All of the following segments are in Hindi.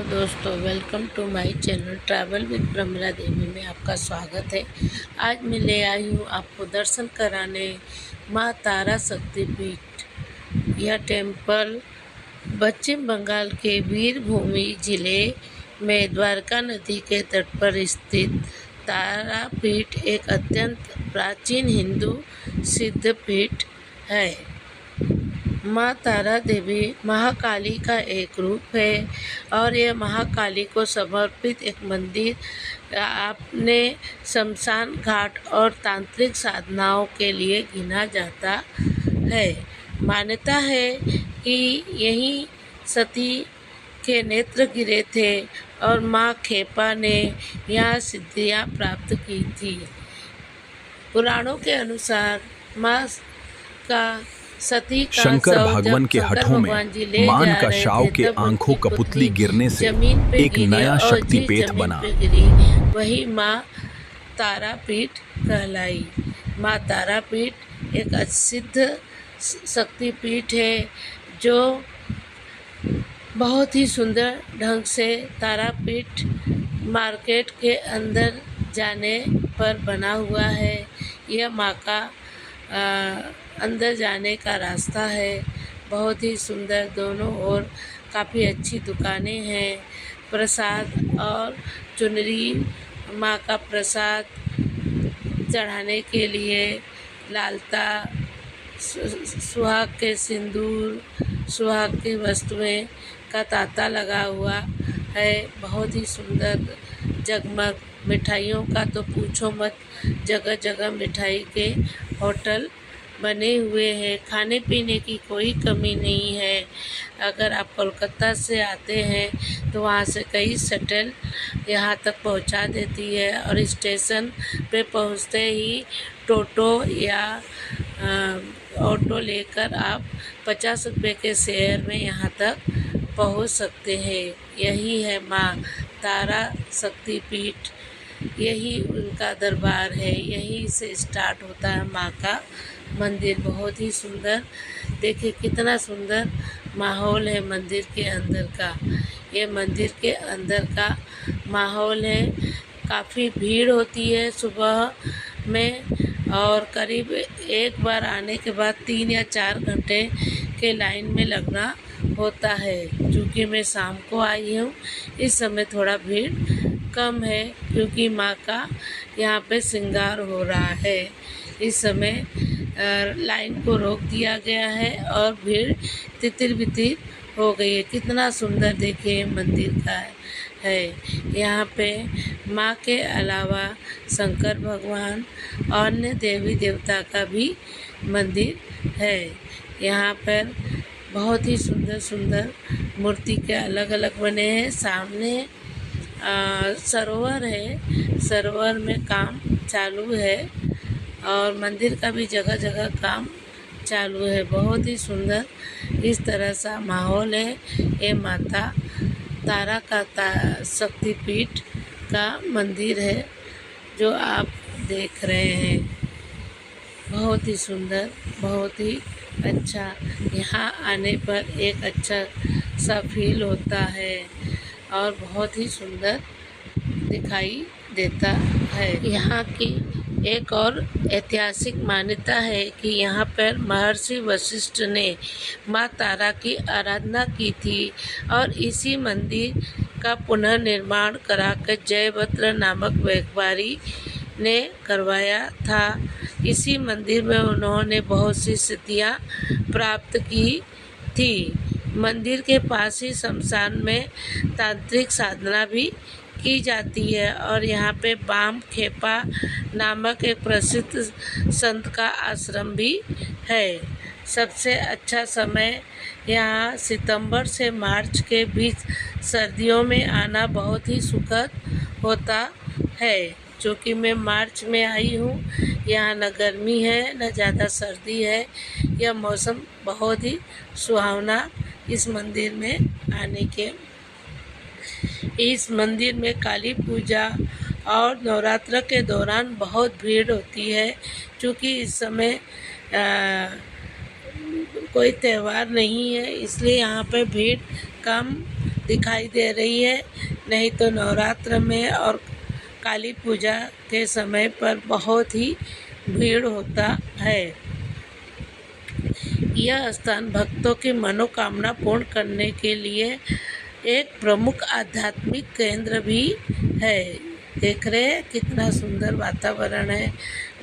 हेलो दोस्तों, welcome to my channel travel with Pramila Devi में आपका स्वागत है। आज मैं ले आई हूँ आपको दर्शन कराने माँ तारा शक्तिपीठ। यह टेम्पल पश्चिम बंगाल के वीरभूमि जिले में द्वारका नदी के तट पर स्थित तारापीठ एक अत्यंत प्राचीन हिंदू सिद्धपीठ है। माँ तारा देवी महाकाली का एक रूप है और यह महाकाली को समर्पित एक मंदिर अपने शमशान घाट और तांत्रिक साधनाओं के लिए गिना जाता है। मान्यता है कि यहीं सती के नेत्र गिरे थे और माँ खेपा ने यहाँ सिद्धियाँ प्राप्त की थी। पुराणों के अनुसार माँ का सती का शंकर शव भगवान जब के शंकर हठों भगवान जी ले में मान जा का रहे शाव थे, के तब आंखों उनकी कपुतली पुतली गिरने से जमीन पे एक गिरी नया और शक्तिपीठ जमीन बना। पे गिरी वही माँ तारापीठ कहलाई। माँ तारापीठ एक सिद्ध शक्तिपीठ है जो बहुत ही सुंदर ढंग से तारापीठ मार्केट के अंदर जाने पर बना हुआ है। यह माँ का अंदर जाने का रास्ता है। बहुत ही सुंदर, दोनों ओर काफ़ी अच्छी दुकानें हैं। प्रसाद और चुनरी, माँ का प्रसाद चढ़ाने के लिए लालता, सुहाग के सिंदूर, सुहाग की वस्तुएं का तांता लगा हुआ है। बहुत ही सुंदर जगमग मिठाइयों का तो पूछो मत, जगह जगह मिठाई के होटल बने हुए हैं। खाने पीने की कोई कमी नहीं है। अगर आप कोलकाता से आते हैं तो वहाँ से कई शटल यहाँ तक पहुँचा देती है और स्टेशन पे पहुँचते ही टोटो या ऑटो लेकर आप 50 रुपये के शेयर में यहाँ तक पहुँच सकते हैं। यही है माँ तारा शक्तिपीठ, यही उनका दरबार है। यहीं से स्टार्ट होता है माँ का मंदिर। बहुत ही सुंदर, देखिए कितना सुंदर माहौल है मंदिर के अंदर का। ये मंदिर के अंदर का माहौल है। काफ़ी भीड़ होती है सुबह में और करीब एक बार आने के बाद 3 या 4 घंटे के लाइन में लगना होता है। क्योंकि मैं शाम को आई हूँ, इस समय थोड़ा भीड़ कम है क्योंकि माँ का यहाँ पे श्रृंगार हो रहा है। इस समय लाइन को रोक दिया गया है और भीड़ तितिर बितिर हो गई है। कितना सुंदर देखिए मंदिर का है। यहाँ पे माँ के अलावा शंकर भगवान और अन्य देवी देवता का भी मंदिर है। यहाँ पर बहुत ही सुंदर सुंदर मूर्ति के अलग अलग बने हैं। सामने सरोवर है, सरोवर में काम चालू है और मंदिर का भी जगह जगह काम चालू है। बहुत ही सुंदर इस तरह सा माहौल है। ये माता तारा का शक्तिपीठ का मंदिर है जो आप देख रहे हैं। बहुत ही सुंदर, बहुत ही अच्छा। यहाँ आने पर एक अच्छा सा फील होता है और बहुत ही सुंदर दिखाई देता है। यहाँ की एक और ऐतिहासिक मान्यता है कि यहाँ पर महर्षि वशिष्ठ ने माँ तारा की आराधना की थी और इसी मंदिर का पुनर्निर्माण कराकर जयभद्र नामक व्यापारी ने करवाया था। इसी मंदिर में उन्होंने बहुत सी सिद्धियाँ प्राप्त की थी। मंदिर के पास ही शमशान में तांत्रिक साधना भी की जाती है और यहाँ पे बाम खेपा नामक एक प्रसिद्ध संत का आश्रम भी है। सबसे अच्छा समय यहाँ सितंबर से मार्च के बीच सर्दियों में आना बहुत ही सुखद होता है। क्योंकि मैं मार्च में आई हूँ, यहाँ न गर्मी है न ज़्यादा सर्दी है। यह मौसम बहुत ही सुहावना इस मंदिर में आने के। इस मंदिर में काली पूजा और नवरात्र के दौरान बहुत भीड़ होती है। क्योंकि इस समय कोई त्यौहार नहीं है, इसलिए यहाँ पे भीड़ कम दिखाई दे रही है। नहीं तो नवरात्र में और काली पूजा के समय पर बहुत ही भीड़ होता है। यह स्थान भक्तों की मनोकामना पूर्ण करने के लिए एक प्रमुख आध्यात्मिक केंद्र भी है। देख रहे हैं कितना सुंदर वातावरण है।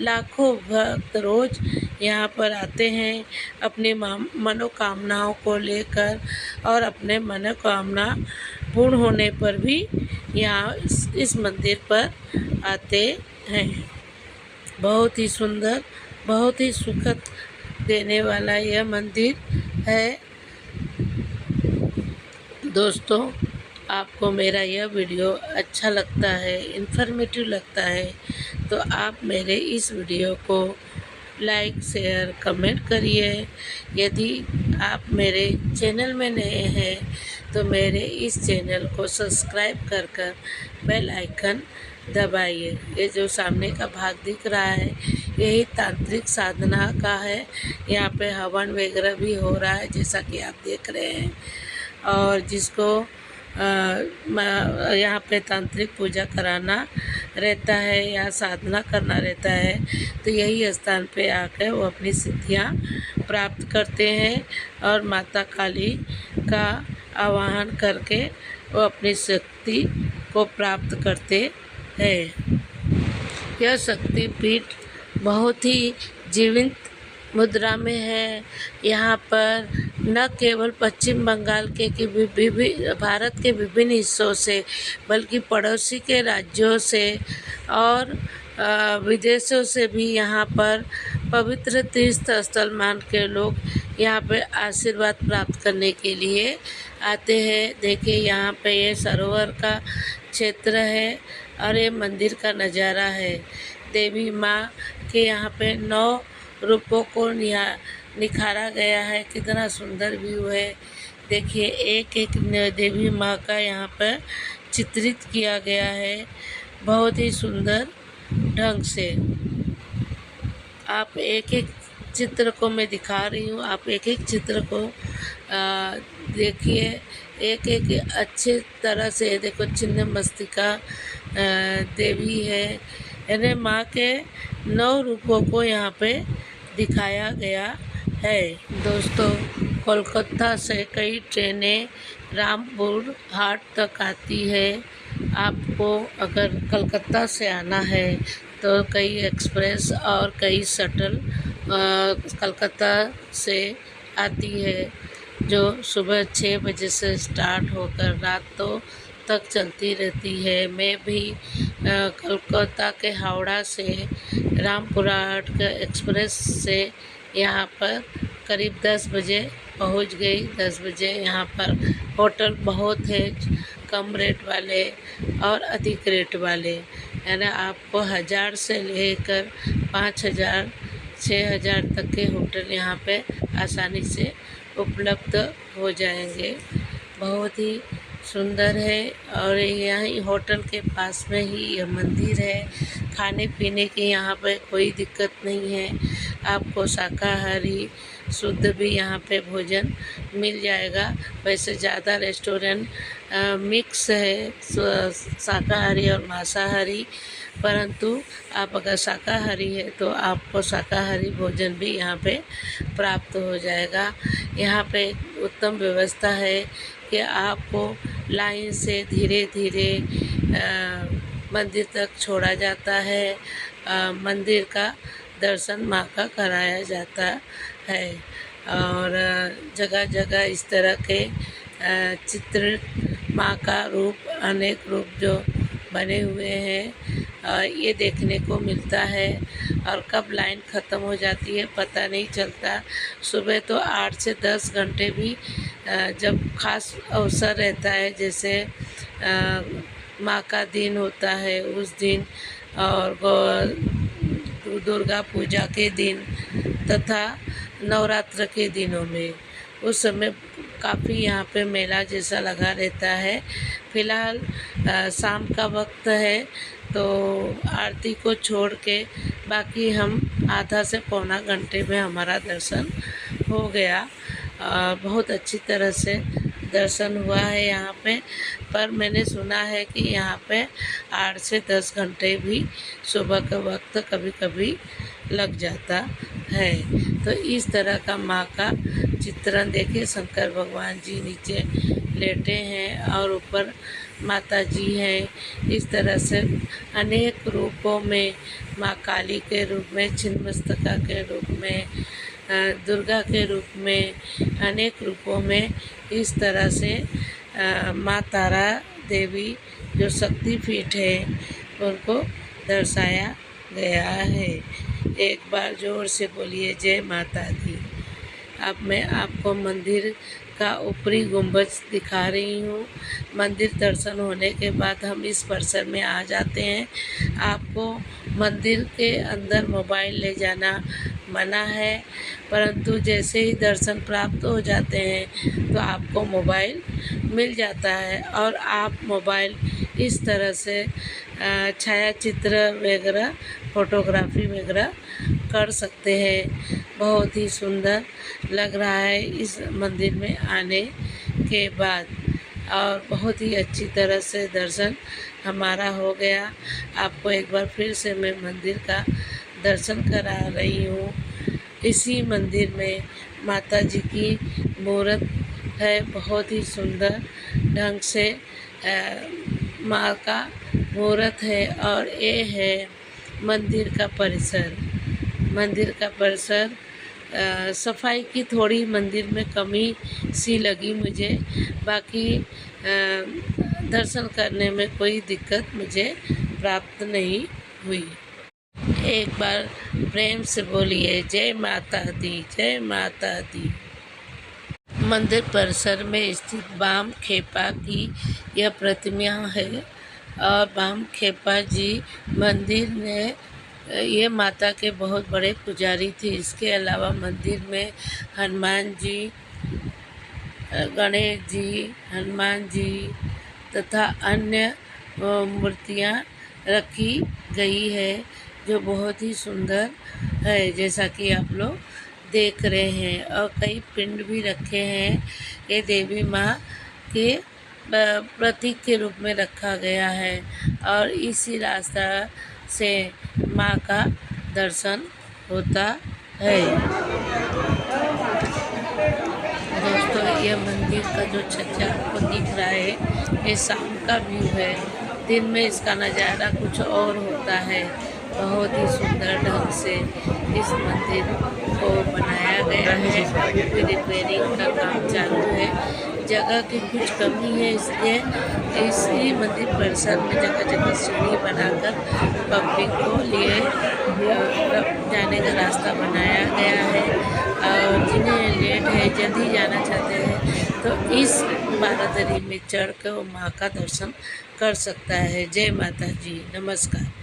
लाखों भक्त रोज यहाँ पर आते हैं अपनी मनोकामनाओं को लेकर, और अपने मनोकामना पूर्ण होने पर भी यहाँ इस मंदिर पर आते हैं। बहुत ही सुंदर, बहुत ही सुखद देने वाला यह मंदिर है। दोस्तों, आपको मेरा यह वीडियो अच्छा लगता है, इन्फॉर्मेटिव लगता है, तो आप मेरे इस वीडियो को लाइक, शेयर, कमेंट करिए। यदि आप मेरे चैनल में नए हैं तो मेरे इस चैनल को सब्सक्राइब कर बेल आइकन दबाइए। ये जो सामने का भाग दिख रहा है यही तांत्रिक साधना का है। यहाँ पे हवन वगैरह भी हो रहा है जैसा कि आप देख रहे हैं। और जिसको यहाँ पे तांत्रिक पूजा कराना रहता है या साधना करना रहता है तो यही स्थान पे आकर वो अपनी सिद्धियाँ प्राप्त करते हैं और माता काली का आवाहन करके वो अपनी शक्ति को प्राप्त करते हैं। यह शक्तिपीठ बहुत ही जीवंत मुद्रा में है। यहाँ पर न केवल पश्चिम बंगाल के भारत के विभिन्न हिस्सों से बल्कि पड़ोसी के राज्यों से और विदेशों से भी यहाँ पर पवित्र तीर्थ स्थल मान के लोग यहाँ पे आशीर्वाद प्राप्त करने के लिए आते हैं। देखिए यहाँ पे ये सरोवर का क्षेत्र है और ये मंदिर का नज़ारा है। देवी माँ के यहाँ पे 9 रूपों को निखारा गया है। कितना सुंदर व्यू है। देखिए एक एक देवी माँ का यहाँ पर चित्रित किया गया है बहुत ही सुंदर ढंग से। आप एक एक चित्र को मैं दिखा रही हूँ, आप एक एक चित्र को देखिए। एक एक अच्छे तरह से देखो, चिन्ह मस्तिका देवी है, यानी माँ के 9 रूपों को यहाँ पे दिखाया गया है। दोस्तों, कोलकाता से कई ट्रेनें रामपुर हाट तक आती है। आपको अगर कलकत्ता से आना है तो कई एक्सप्रेस और कई शटल कलकत्ता से आती है जो सुबह 6 बजे से स्टार्ट होकर रातों तक चलती रहती है। मैं भी कोलकाता के हावड़ा से रामपुरा हाट के एक्सप्रेस से यहाँ पर करीब 10 बजे पहुँच गई। 10 बजे यहाँ पर होटल बहुत है, कम रेट वाले और अधिक रेट वाले, यानी आपको 1000 से लेकर 5000 6000 तक के होटल यहाँ पे आसानी से उपलब्ध हो जाएंगे। बहुत ही सुंदर है और यहाँ होटल के पास में ही यह मंदिर है। खाने पीने की यहाँ पे कोई दिक्कत नहीं है। आपको शाकाहारी शुद्ध भी यहाँ पे भोजन मिल जाएगा। वैसे ज़्यादा रेस्टोरेंट मिक्स है शाकाहारी और मांसाहारी, परंतु आप अगर शाकाहारी है तो आपको शाकाहारी भोजन भी यहाँ पे प्राप्त हो जाएगा। यहाँ पे उत्तम व्यवस्था है कि आपको लाइन से धीरे धीरे मंदिर तक छोड़ा जाता है। मंदिर का दर्शन माँ का कराया जाता है और जगह जगह इस तरह के चित्र माँ का रूप, अनेक रूप जो बने हुए हैं ये देखने को मिलता है। और कब लाइन ख़त्म हो जाती है पता नहीं चलता। सुबह तो 8 से 10 घंटे भी जब खास अवसर रहता है, जैसे माँ का दिन होता है उस दिन, और दुर्गा पूजा के दिन तथा नवरात्र के दिनों में, उस समय काफ़ी यहाँ पे मेला जैसा लगा रहता है। फ़िलहाल शाम का वक्त है तो आरती को छोड़ के बाकी हम आधा से पौना घंटे में हमारा दर्शन हो गया। बहुत अच्छी तरह से दर्शन हुआ है यहाँ पे। पर मैंने सुना है कि यहाँ पे 8 से 10 घंटे भी सुबह के वक्त कभी कभी लग जाता है। तो इस तरह का माँ का चित्रण देखिए, शंकर भगवान जी नीचे लेटे हैं और ऊपर माता जी हैं। इस तरह से अनेक रूपों में, माँ काली के रूप में, छिन्नमस्तिका के रूप में, दुर्गा के रूप में, अनेक रूपों में इस तरह से माँ तारा देवी जो शक्तिपीठ है उनको दर्शाया गया है। एक बार जोर से बोलिए जय माता दी। अब मैं आपको मंदिर का ऊपरी गुंबज दिखा रही हूँ। मंदिर दर्शन होने के बाद हम इस परिसर में आ जाते हैं। आपको मंदिर के अंदर मोबाइल ले जाना मना है, परंतु जैसे ही दर्शन प्राप्त हो जाते हैं तो आपको मोबाइल मिल जाता है और आप मोबाइल इस तरह से छायाचित्र वगैरह, फोटोग्राफी वगैरह कर सकते हैं। बहुत ही सुंदर लग रहा है इस मंदिर में आने के बाद और बहुत ही अच्छी तरह से दर्शन हमारा हो गया। आपको एक बार फिर से मैं मंदिर का दर्शन करा रही हूँ। इसी मंदिर में माता जी की मूर्त है, बहुत ही सुंदर ढंग से माँ का मूर्त है। और ये है मंदिर का परिसर। मंदिर का परिसर सफाई की थोड़ी मंदिर में कमी सी लगी मुझे, बाकी दर्शन करने में कोई दिक्कत मुझे प्राप्त नहीं हुई। एक बार प्रेम से बोलिए जय माता दी, जय माता दी। मंदिर परिसर में स्थित बाम खेपा की यह प्रतिमा है और बाम खेपा जी मंदिर में ये माता के बहुत बड़े पुजारी थे। इसके अलावा मंदिर में हनुमान जी, गणेश जी, हनुमान जी तथा अन्य मूर्तियाँ रखी गई है जो बहुत ही सुंदर है, जैसा कि आप लोग देख रहे हैं। और कई पिंड भी रखे हैं। ये देवी माँ के प्रतीक के रूप में रखा गया है और इसी रास्ता से माँ का दर्शन होता है। दोस्तों, यह मंदिर का जो छज्जा आपको दिख रहा है ये शाम का व्यू है। दिन में इसका नज़ारा कुछ और होता है। बहुत ही सुंदर ढंग से इस मंदिर को बनाया गया है। अभी रिपेयरिंग का काम चालू है। जगह की कुछ कमी है, इसलिए इसी मंदिर परिसर में जगह जगह सीढ़ी बनाकर पब्लिक को लिए जाने का रास्ता बनाया गया है। और जिन्हें लेट है, जल्दी जाना चाहते हैं तो इस बारादरी में चढ़ कर वो माँ का दर्शन कर सकता है। जय माता जी, नमस्कार।